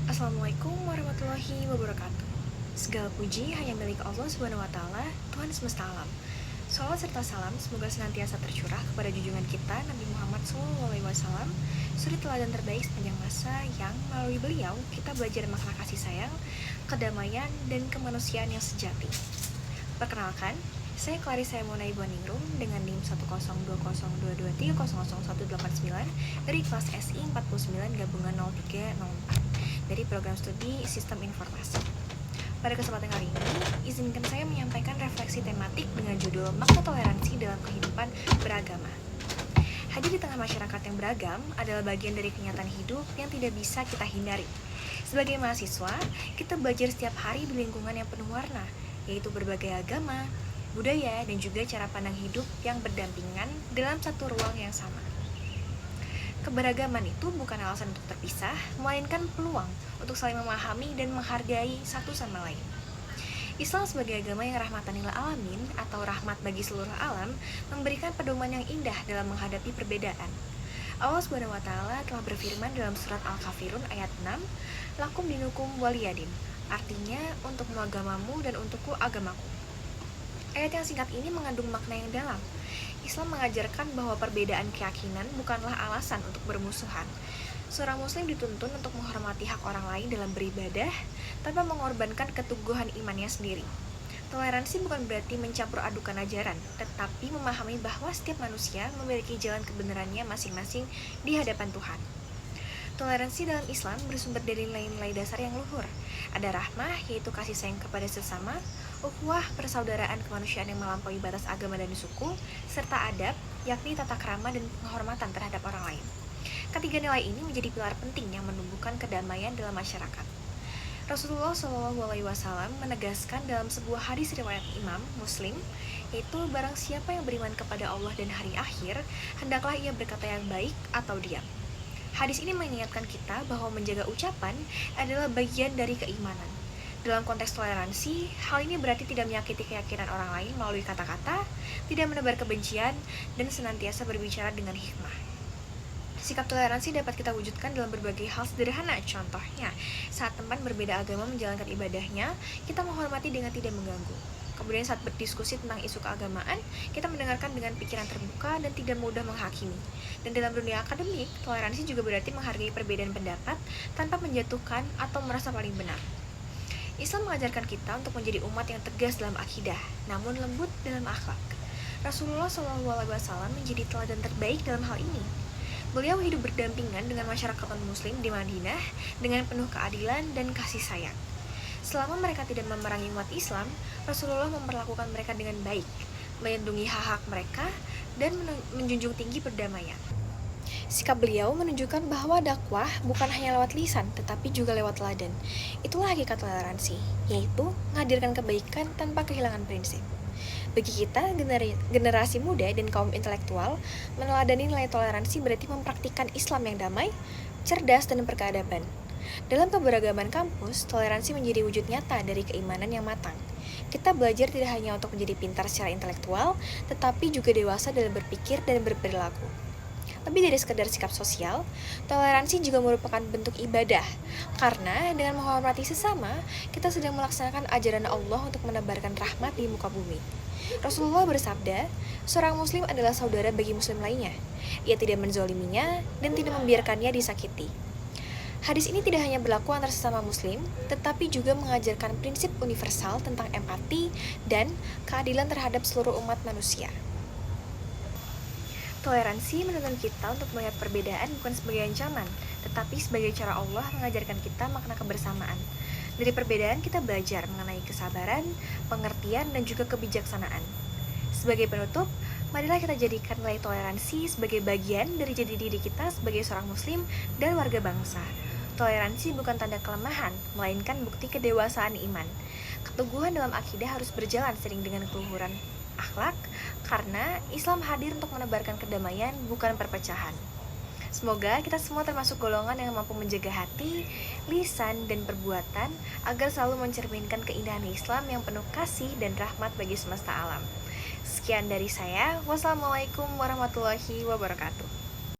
Assalamualaikum warahmatullahi wabarakatuh. Segala puji hanya milik Allah Subhanahu wa taala, Tuhan semesta alam. Salawat serta salam semoga senantiasa tercurah kepada junjungan kita Nabi Muhammad SAW, suri teladan terbaik sepanjang masa yang melalui beliau kita belajar makna kasih sayang, kedamaian, dan kemanusiaan yang sejati. Perkenalkan, saya Clarissa Emona Ibuaningrum dengan NIM 1020223000189 dari kelas SI 49 gabungan 0304 dari program studi Sistem Informasi. Pada kesempatan kali ini, izinkan saya menyampaikan refleksi tematik dengan judul Makna Toleransi dalam Kehidupan Beragama. Hadir di tengah masyarakat yang beragam adalah bagian dari kenyataan hidup yang tidak bisa kita hindari. Sebagai mahasiswa, kita belajar setiap hari di lingkungan yang penuh warna, yaitu berbagai agama, budaya, dan juga cara pandang hidup yang berdampingan dalam satu ruang yang sama. Keberagaman itu bukan alasan untuk terpisah, melainkan peluang untuk saling memahami dan menghargai satu sama lain. Islam sebagai agama yang rahmatan lil alamin atau rahmat bagi seluruh alam memberikan pedoman yang indah dalam menghadapi perbedaan. Allah Subhanahu wa taala telah berfirman dalam surat Al-Kafirun ayat 6, "Lakum dinukum waliyadin." Artinya, untukmu agamamu dan untukku agamaku. Ayat yang singkat ini mengandung makna yang dalam. Islam mengajarkan bahwa perbedaan keyakinan bukanlah alasan untuk bermusuhan. Seorang muslim dituntun untuk menghormati hak orang lain dalam beribadah tanpa mengorbankan keteguhan imannya sendiri. Toleransi bukan berarti mencampur adukan ajaran, tetapi memahami bahwa setiap manusia memiliki jalan kebenarannya masing-masing di hadapan Tuhan. Toleransi dalam Islam bersumber dari nilai-nilai dasar yang luhur. Ada rahmah, yaitu kasih sayang kepada sesama, ukhuwah, persaudaraan kemanusiaan yang melampaui batas agama dan suku, serta adab, yakni tata krama dan penghormatan terhadap orang lain. Ketiga nilai ini menjadi pilar penting yang menumbuhkan kedamaian dalam masyarakat. Rasulullah SAW menegaskan dalam sebuah hadis riwayat Imam Muslim, yaitu barang siapa yang beriman kepada Allah dan hari akhir, hendaklah ia berkata yang baik atau diam. Hadis ini mengingatkan kita bahwa menjaga ucapan adalah bagian dari keimanan. Dalam konteks toleransi, hal ini berarti tidak menyakiti keyakinan orang lain melalui kata-kata, tidak menebar kebencian, dan senantiasa berbicara dengan hikmah. Sikap toleransi dapat kita wujudkan dalam berbagai hal sederhana. Contohnya, saat teman berbeda agama menjalankan ibadahnya, kita menghormati dengan tidak mengganggu. Kemudian saat berdiskusi tentang isu keagamaan, kita mendengarkan dengan pikiran terbuka dan tidak mudah menghakimi. Dan dalam dunia akademik, toleransi juga berarti menghargai perbedaan pendapat tanpa menjatuhkan atau merasa paling benar. Islam mengajarkan kita untuk menjadi umat yang tegas dalam akidah, namun lembut dalam akhlak. Rasulullah SAW menjadi teladan terbaik dalam hal ini. Beliau hidup berdampingan dengan masyarakat non-muslim di Madinah dengan penuh keadilan dan kasih sayang. Selama mereka tidak memerangi umat Islam, Rasulullah memperlakukan mereka dengan baik, melindungi hak-hak mereka, dan menjunjung tinggi perdamaian. Sikap beliau menunjukkan bahwa dakwah bukan hanya lewat lisan, tetapi juga lewat teladan. Itulah hakikat toleransi, yaitu menghadirkan kebaikan tanpa kehilangan prinsip. Bagi kita, generasi muda dan kaum intelektual, meneladani nilai toleransi berarti mempraktikkan Islam yang damai, cerdas, dan berkeadaban. Dalam keberagaman kampus, toleransi menjadi wujud nyata dari keimanan yang matang. Kita belajar tidak hanya untuk menjadi pintar secara intelektual, tetapi juga dewasa dalam berpikir dan berperilaku. Lebih dari sekedar sikap sosial, toleransi juga merupakan bentuk ibadah. Karena dengan menghormati sesama, kita sedang melaksanakan ajaran Allah untuk menebarkan rahmat di muka bumi. Rasulullah bersabda, seorang muslim adalah saudara bagi muslim lainnya. Ia tidak menzoliminya dan tidak membiarkannya disakiti. Hadis ini tidak hanya berlaku antar sesama muslim, tetapi juga mengajarkan prinsip universal tentang empati dan keadilan terhadap seluruh umat manusia. Toleransi menuntun kita untuk melihat perbedaan bukan sebagai ancaman, tetapi sebagai cara Allah mengajarkan kita makna kebersamaan. Dari perbedaan kita belajar mengenai kesabaran, pengertian, dan juga kebijaksanaan. Sebagai penutup, marilah kita jadikan nilai toleransi sebagai bagian dari jati diri kita sebagai seorang muslim dan warga bangsa. Toleransi bukan tanda kelemahan, melainkan bukti kedewasaan iman. Keteguhan dalam akidah harus berjalan sering dengan keluhuran akhlak, karena Islam hadir untuk menebarkan kedamaian, bukan perpecahan. Semoga kita semua termasuk golongan yang mampu menjaga hati, lisan, dan perbuatan agar selalu mencerminkan keindahan Islam yang penuh kasih dan rahmat bagi semesta alam. Sekian dari saya. Wassalamualaikum warahmatullahi wabarakatuh.